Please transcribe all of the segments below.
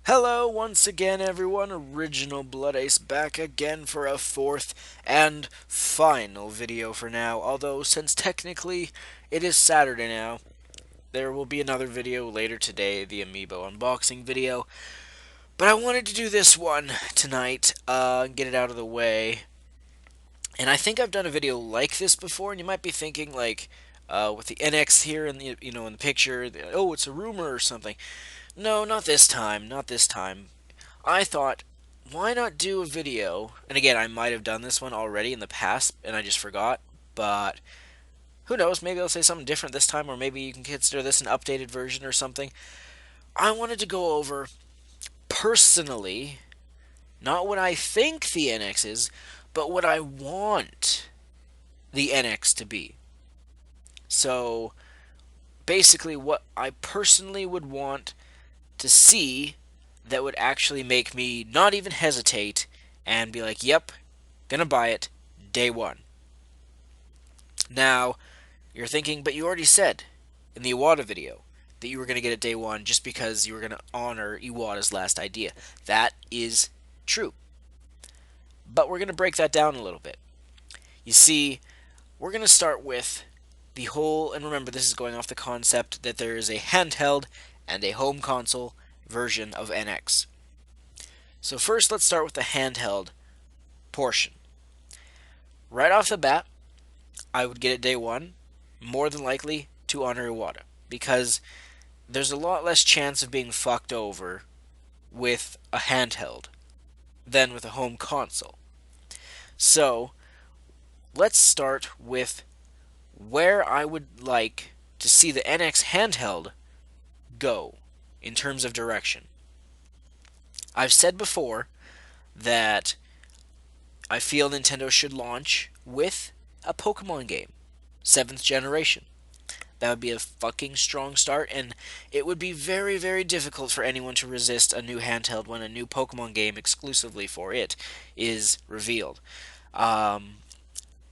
Hello once again, everyone. Original Blood Ace back again for a fourth and final video for now. Although, since technically it is Saturday now, there will be another video later today, the Amiibo unboxing video. But I wanted to do this one tonight, and get it out of the way. And I think I've done a video like this before, and you might be thinking, like, with the NX here in the in the picture, oh, it's a rumor or something. No, not this time. Not this time. I thought, why not do a video? And again, I might have done this one already in the past and I just forgot, but who knows? Maybe I'll say something different this time, or maybe you can consider this an updated version or something. I wanted to go over personally, not what I think the NX is, but what I want the NX to be. So, basically, what I personally would want to see that would actually make me not even hesitate and be like, yep, gonna buy it day one. Now, you're thinking, but you already said in the Iwata video that you were gonna get it day one just because you were gonna honor Iwata's last idea. That is true. But we're gonna break that down a little bit. You see, we're gonna start with the whole, and remember, this is going off the concept that there is a handheld and a home console version of NX. So first, let's start with the handheld portion. Right off the bat, I would get it day one, more than likely to honor Iwata, because there's a lot less chance of being fucked over with a handheld than with a home console. So, let's start with where I would like to see the NX handheld go in terms of direction. I've said before that I feel Nintendo should launch with a Pokemon game, 7th generation. That would be a fucking strong start, and it would be very, very difficult for anyone to resist a new handheld when a new Pokemon game exclusively for it is revealed. Um,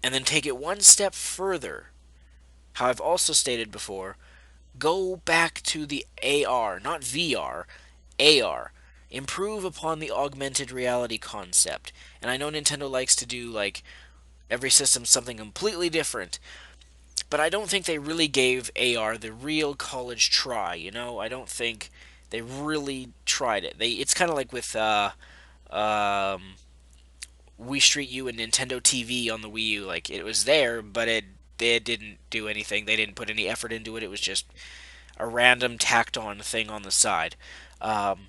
and then take it one step further. How I've also stated before, go back to the AR, not VR, AR. Improve upon the augmented reality concept. And I know Nintendo likes to do, like, every system something completely different, but I don't think they really gave AR the real college try. I don't think they really tried it. It's kind of like with um, Wii Street U and Nintendo TV on the Wii U. Like, it was there, but they didn't do anything. They didn't put any effort into it. It was just a random tacked on thing on the side. Um,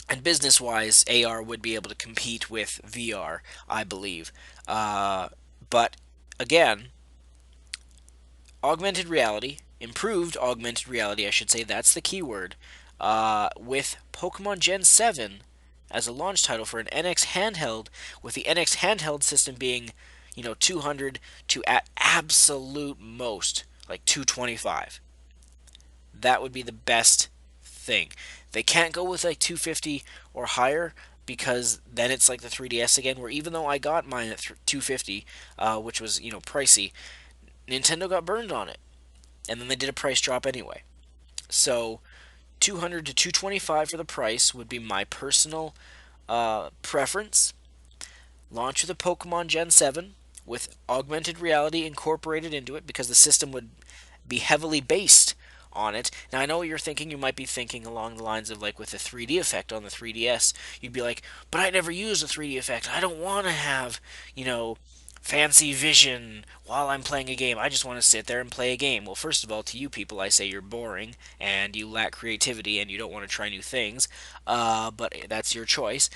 and business wise, AR would be able to compete with VR, I believe. But again, augmented reality, improved augmented reality, I should say, that's the keyword, with Pokemon Gen 7 as a launch title for an NX handheld, with the NX handheld system being, 200 to at absolute most, like 225. That would be the best thing. They can't go with like 250 or higher because then it's like the 3DS again, where even though I got mine at 250, which was, pricey, Nintendo got burned on it. And then they did a price drop anyway. So 200 to 225 for the price would be my personal preference. Launch with a Pokemon Gen 7 with augmented reality incorporated into it because the system would be heavily based on it. Now I know what you're thinking. You might be thinking along the lines of like with the 3D effect on the 3DS. You'd be like, but I never use a 3D effect. I don't want to have, fancy vision while I'm playing a game. I just want to sit there and play a game. Well, first of all, to you people, I say you're boring and you lack creativity and you don't want to try new things. But that's your choice.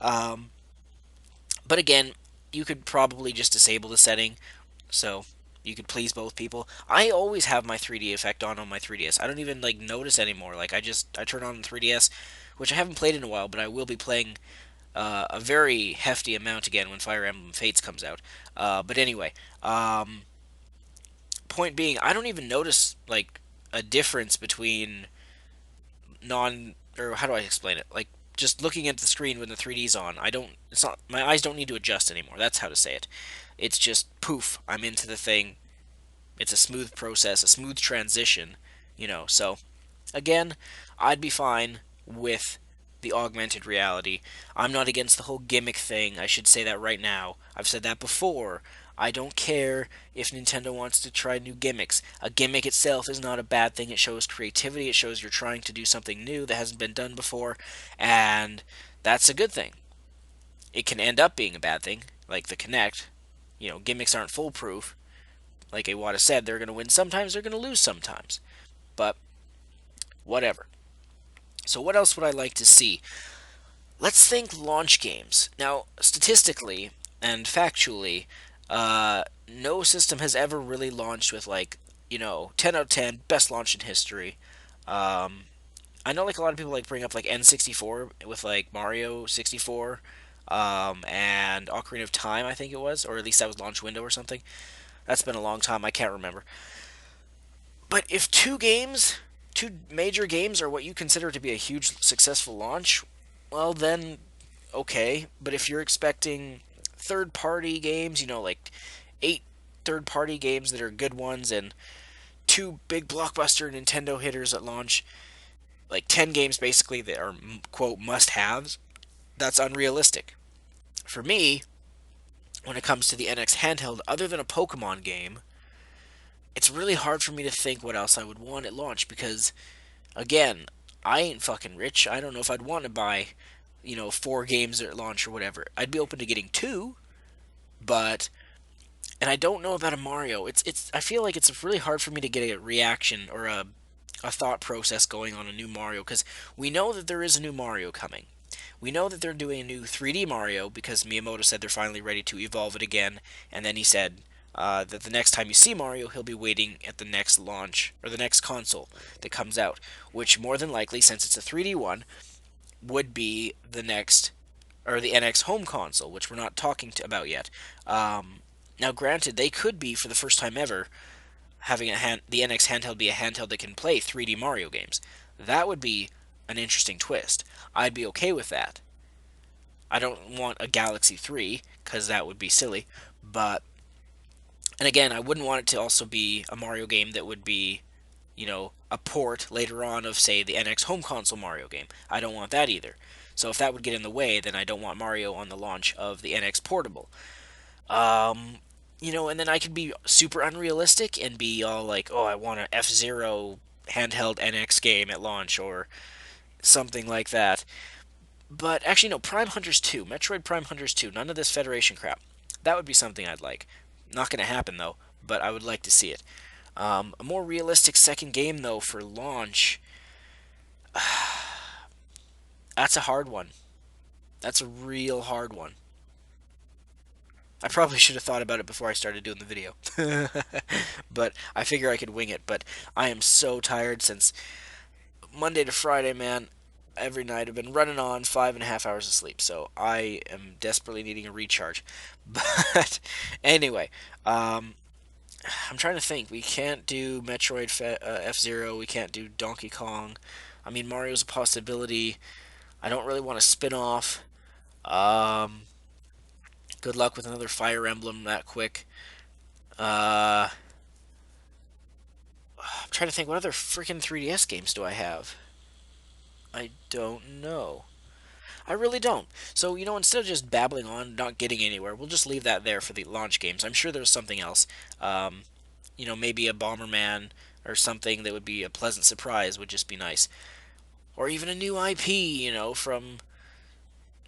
um, but again, you could probably just disable the setting so you could please both people. I always have my 3D effect on my 3DS. I don't even like notice anymore. Like I turn on the 3DS, which I haven't played in a while, but I will be playing a very hefty amount again when Fire Emblem Fates comes out. But anyway, point being, I don't even notice like a difference between non or how do I explain it? Like just looking at the screen when the 3D's on, I don't. It's not my eyes don't need to adjust anymore. That's how to say it. It's just poof, I'm into the thing. It's a smooth process, a smooth transition, So again, I'd be fine with the augmented reality. I'm not against the whole gimmick thing. I should say that right now. I've said that before. I don't care if Nintendo wants to try new gimmicks. A gimmick itself is not a bad thing. It shows creativity. It shows you're trying to do something new that hasn't been done before, and that's a good thing. It can end up being a bad thing, like the Kinect. Gimmicks aren't foolproof. Like Iwata said, they're going to win sometimes, they're going to lose sometimes. But whatever. So what else would I like to see? Let's think launch games. Now, statistically and factually, no system has ever really launched with 10 out of 10, best launch in history. Um, I know like a lot of people like bring up like N64 with like Mario 64, and Ocarina of Time, I think it was, or at least that was launch window or something. That's been a long time, I can't remember. But if two major games are what you consider to be a huge successful launch, well then okay. But if you're expecting third party games, like 8 third party games that are good ones and two big blockbuster Nintendo hitters at launch, like 10 games basically that are quote must haves, that's unrealistic. For me, when it comes to the NX handheld, other than a Pokemon game, it's really hard for me to think what else I would want at launch because, again, I ain't fucking rich. I don't know if I'd want to buy, 4 games at launch or whatever. I'd be open to getting two, but and I don't know about a Mario. It's I feel like it's really hard for me to get a reaction or a thought process going on a new Mario because we know that there is a new Mario coming. We know that they're doing a new 3D Mario because Miyamoto said they're finally ready to evolve it again, and then he said that the next time you see Mario, he'll be waiting at the next launch or the next console that comes out, which more than likely, since it's a 3D one, would be the next or the NX home console, which we're not talking about yet. Now, granted, they could be for the first time ever having the NX handheld be a handheld that can play 3D Mario games. That would be an interesting twist. I'd be okay with that. I don't want a Galaxy 3 because that would be silly, but and again, I wouldn't want it to also be a Mario game that would be, a port later on of say the NX home console Mario game. I don't want that either. So if that would get in the way, then I don't want Mario on the launch of the NX portable. Um, and then I could be super unrealistic and be all like, "Oh, I want an F-Zero handheld NX game at launch or something like that." But actually, no, Prime Hunters 2, Metroid Prime Hunters 2, none of this Federation crap. That would be something I'd like. Not going to happen, though, but I would like to see it. A more realistic second game, though, for launch, that's a hard one. That's a real hard one. I probably should have thought about it before I started doing the video. But I figure I could wing it. But I am so tired since Monday to Friday, man. Every night I've been running on 5.5 hours of sleep, so I am desperately needing a recharge. But anyway, um, I'm trying to think. We can't do F Zero. We can't do Donkey Kong. I mean, Mario's a possibility. I don't really want to spin off. Um, Good luck with another Fire Emblem that quick. I'm trying to think. What other freaking 3DS games do I have? I don't know. I really don't. So, instead of just babbling on, not getting anywhere, we'll just leave that there for the launch games. I'm sure there's something else. Um, maybe a Bomberman or something that would be a pleasant surprise would just be nice. Or even a new IP, from,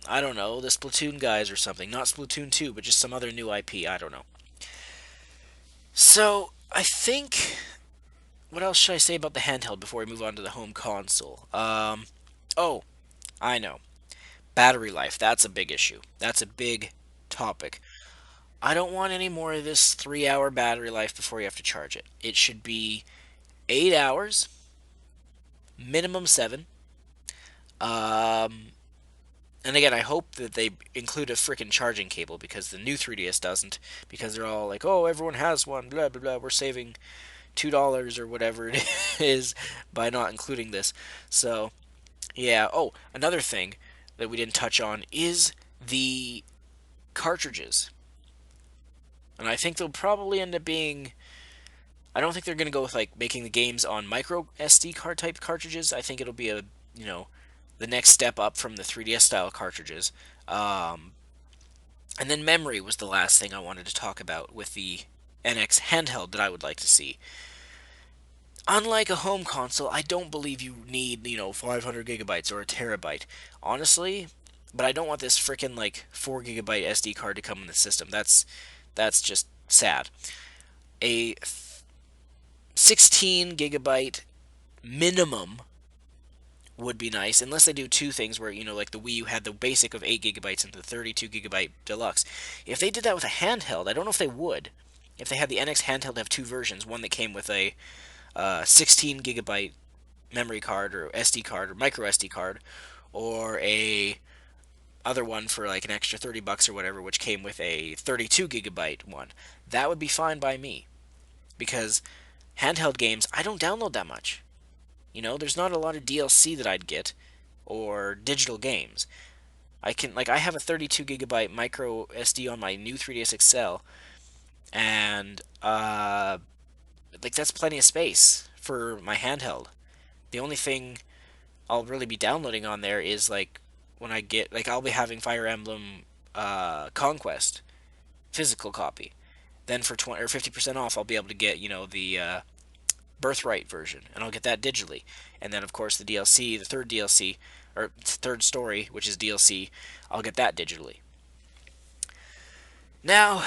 I don't know, the Splatoon guys or something. Not Splatoon 2, but just some other new IP. I don't know. So, I think. What else should I say about the handheld before we move on to the home console? Oh, I know. Battery life, that's a big issue. That's a big topic. I don't want any more of this 3 hour battery life before you have to charge it. It should be 8 hours, minimum seven. Um, and again, I hope that they include a freaking charging cable because the new 3DS doesn't. Because they're all like, oh, everyone has one, blah, blah, blah. We're saving $2 or whatever it is by not including this. So, yeah. Oh, another thing that we didn't touch on is the cartridges. And I think they'll probably end up being. I don't think they're going to go with like making the games on micro SD card type cartridges. I think it'll be a, you know, the next step up from the 3DS style cartridges. Um, and then memory was the last thing I wanted to talk about with the NX handheld that I would like to see. Unlike a home console, I don't believe you need, 500 gigabytes or a terabyte. Honestly, but I don't want this freaking like 4 gigabyte SD card to come in the system. That's just sad. A 16 gigabyte minimum would be nice, unless they do two things where, like the Wii U had the basic of 8 gigabytes and the 32 gigabyte deluxe. If they did that with a handheld, I don't know if they would. If they had the NX handheld have two versions, one that came with a 16 gigabyte memory card or SD card or micro SD card, or a other one for like an extra $30 or whatever, which came with a 32 gigabyte one. That would be fine by me because handheld games I don't download that much. There's not a lot of DLC that I'd get or digital games. I have a 32 gigabyte micro SD on my new 3DS XL, and that's plenty of space for my handheld. The only thing I'll really be downloading on there is when I get I'll be having Fire Emblem Conquest physical copy. Then for 20 or 50% off, I'll be able to get the Birthright version, and I'll get that digitally. And then of course the DLC, the third DLC or third story, which is DLC, I'll get that digitally. Now,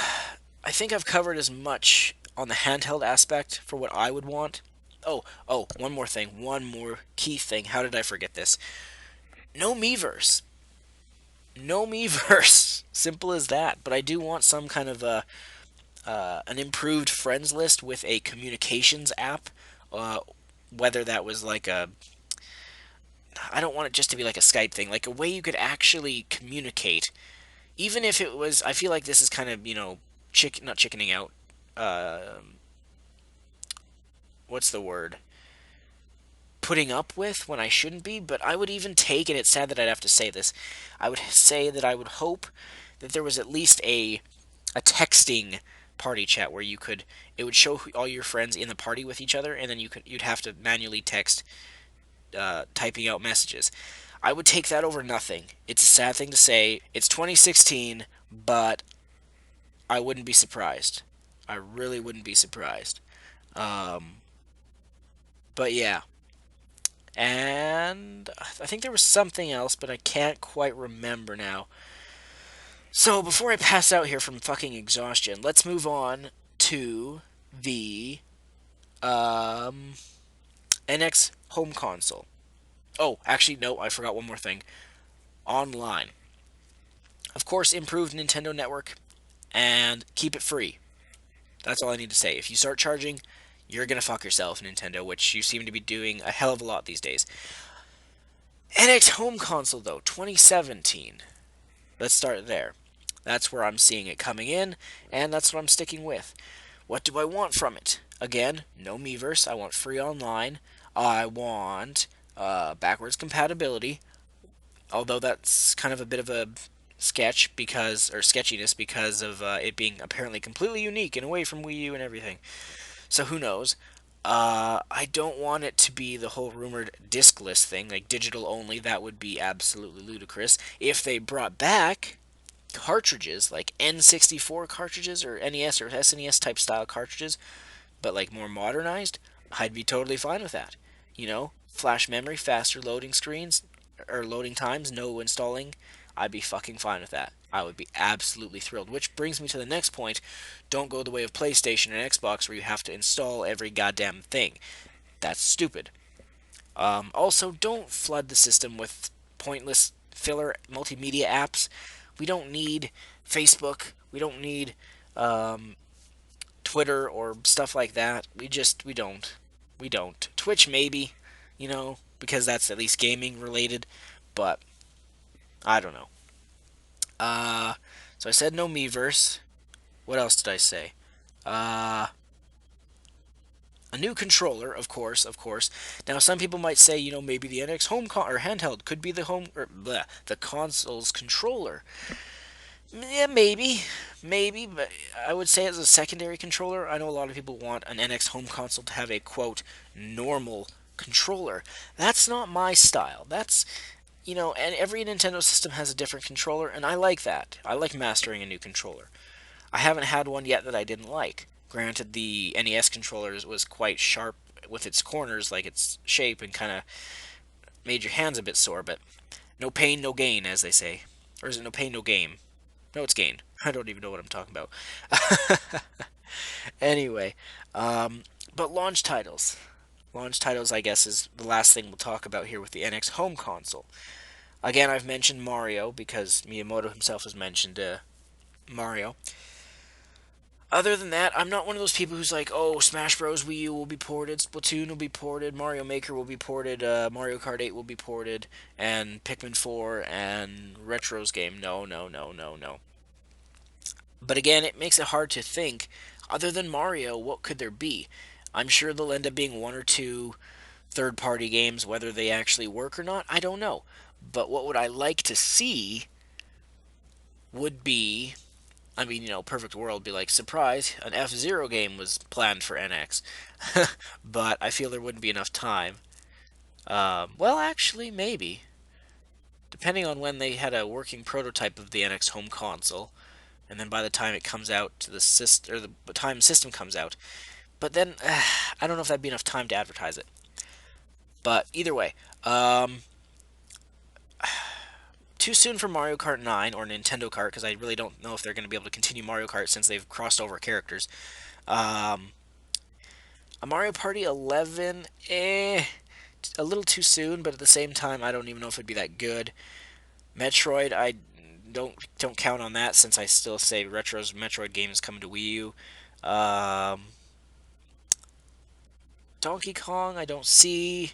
I think I've covered as much on the handheld aspect for what I would want. One more thing, one more key thing. How did I forget this? No Miiverse. No Miiverse. Simple as that. But I do want some kind of an improved friends list with a communications app. Whether that was I don't want it just to be like a Skype thing, like a way you could actually communicate. Even if it was, I feel like this is kind of, not chickening out. Uh, what's the word? Putting up with when I shouldn't be, but I would even take, and it's sad that I'd have to say this, I would say that I would hope that there was at least a texting party chat where it would show all your friends in the party with each other, and then you'd have to manually text, typing out messages. I would take that over nothing. It's a sad thing to say. It's 2016, but I wouldn't be surprised. I really wouldn't be surprised. Um, but yeah. And I think there was something else, but I can't quite remember now. So before I pass out here from fucking exhaustion, let's move on to the um, NX home console. Oh, actually, no, I forgot one more thing. Online. Of course, improved Nintendo Network and keep it free. That's all I need to say. If you start charging, you're gonna fuck yourself, Nintendo, which you seem to be doing a hell of a lot these days. NX home console, though, 2017. Let's start there. That's where I'm seeing it coming in, and that's what I'm sticking with. What do I want from it? Again, no Miiverse. I want free online. I want backwards compatibility, although that's kind of a bit of a sketchiness because of it being apparently completely unique and away from Wii U and everything. So who knows? I don't want it to be the whole rumored discless thing, like digital only. That would be absolutely ludicrous. If they brought back cartridges, like N64 cartridges or NES or SNES type style cartridges, but like more modernized, I'd be totally fine with that. Flash memory, faster loading screens, or loading times, no installing. I'd be fucking fine with that. I would be absolutely thrilled. Which brings me to the next point. Don't go the way of PlayStation and Xbox where you have to install every goddamn thing. That's stupid. Also, don't flood the system with pointless filler multimedia apps. We don't need Facebook. We don't need um, Twitter or stuff like that. We don't. We don't. Twitch maybe, because that's at least gaming related, but I don't know. Uh, so I said no Miiverse. What else did I say? Uh, a new controller, of course, of course. Now, some people might say, maybe the NX or handheld could be the the console's controller. Yeah, maybe, but I would say as a secondary controller, I know a lot of people want an NX home console to have a quote normal controller. That's not my style. and every Nintendo system has a different controller, and I like that. I like mastering a new controller. I haven't had one yet that I didn't like. Granted, the NES controller was quite sharp with its corners, like its shape, and kind of made your hands a bit sore, but no pain, no gain, as they say. Or is it no pain, no game? No, it's gain. I don't even know what I'm talking about. Anyway, um, but launch titles. Launch titles, I guess, is the last thing we'll talk about here with the NX home console. Again, I've mentioned Mario because Miyamoto himself has mentioned Mario. Other than that, I'm not one of those people who's like, oh, Smash Bros. Wii U will be ported, Splatoon will be ported, Mario Maker will be ported, Mario Kart 8 will be ported, and Pikmin 4 and Retro's game. No, no, no, no, no. But again, it makes it hard to think. Other than Mario, what could there be? I'm sure there'll end up being one or two third party games, whether they actually work or not, I don't know. But what would I like to see would be, I mean, perfect world be like, surprise, an F-Zero game was planned for NX. But I feel there wouldn't be enough time. Well, actually, maybe. Depending on when they had a working prototype of the NX home console, and then by the time it comes out to the system, or the time system comes out. But then, I don't know if that'd be enough time to advertise it. But either way, too soon for Mario Kart 9 or Nintendo Kart because I really don't know if they're going to be able to continue Mario Kart since they've crossed over characters. Um, a Mario Party 11, a little too soon, but at the same time, I don't even know if it'd be that good. Metroid, I don't count on that since I still say Retro's Metroid game is coming to Wii U. Um, Donkey Kong, I don't see.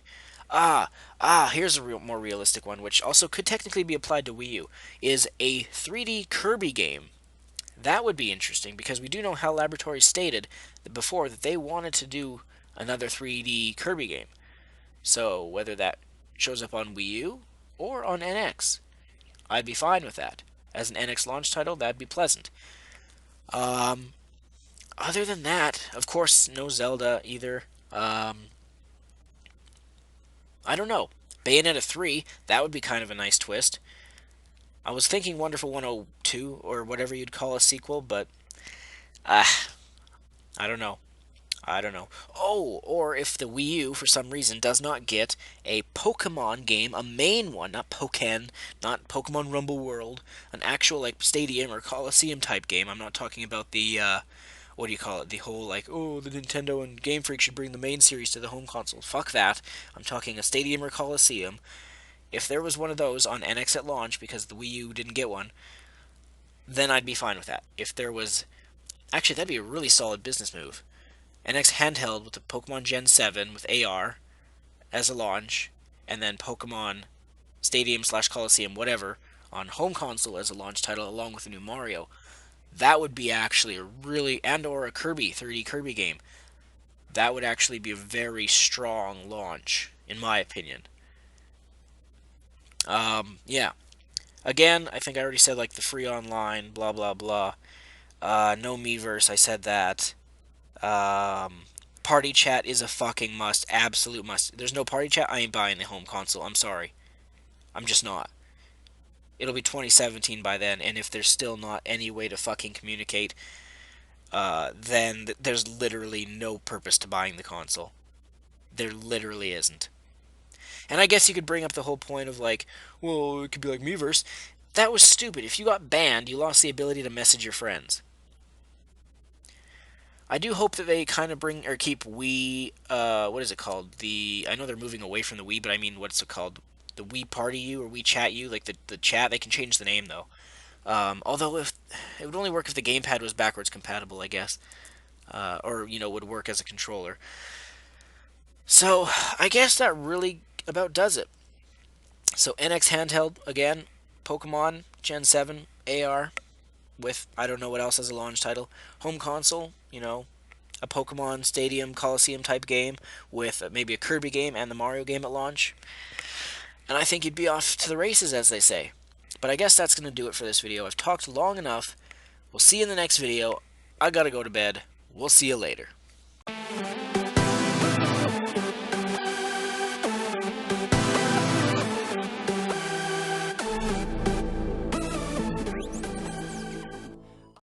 Here's a more realistic one, which also could technically be applied to Wii U, is a 3D Kirby game. That would be interesting because we do know HAL Laboratories stated before that they wanted to do another 3D Kirby game. So whether that shows up on Wii U or on NX, I'd be fine with that. As an NX launch title, that'd be pleasant. Um, Other than that, of course, no Zelda either. I don't know. Bayonetta 3, that would be kind of a nice twist. I was thinking Wonderful 102 or whatever you'd call a sequel, but uh, I don't know. I don't know. Oh, or if the Wii U for some reason does not get a Pokemon game, a main one, not Pokken, not Pokemon Rumble World, an actual like Stadium or Coliseum type game. I'm not talking about the what do you call it? The whole like, oh, the Nintendo and Game Freak should bring the main series to the home console. Fuck that. I'm talking a Stadium or Coliseum. If there was one of those on NX at launch because the Wii U didn't get one, then I'd be fine with that. If there was, actually, that'd be a really solid business move. NX handheld with the Pokemon Gen 7 with AR as a launch, and then Pokemon Stadium slash Coliseum, whatever, on home console as a launch title along with the new Mario. That would be actually a really, and or a Kirby, 3D Kirby game. That would actually be a very strong launch, in my opinion. Yeah. Again, I think I already said like the free online, blah blah blah. No Miiverse, I said that. Um, Party chat is a fucking must, absolute must. There's no party chat, I ain't buying the home console. I'm sorry, I'm just not. It'll be 2017 by then, and if there's still not any way to fucking communicate, then there's literally no purpose to buying the console. There literally isn't. And I guess you could bring up the whole point of like, well, it could be like Miiverse. That was stupid. If you got banned, you lost the ability to message your friends. I do hope that they kind of bring or keep Wii. What is it called? I know they're moving away from the Wii, but I mean, what's it called? The Wii Party U or Wii Chat U, like the chat. They can change the name though. Although if it would only work if the gamepad was backwards compatible, I guess, or would work as a controller. So I guess that really about does it. So NX handheld again, Pokemon Gen 7 AR with I don't know what else as a launch title. Home console, a Pokemon Stadium Coliseum type game with maybe a Kirby game and the Mario game at launch. And I think you'd be off to the races, as they say. But I guess that's going to do it for this video. I've talked long enough. We'll see you in the next video. I gotta go to bed. We'll see you later.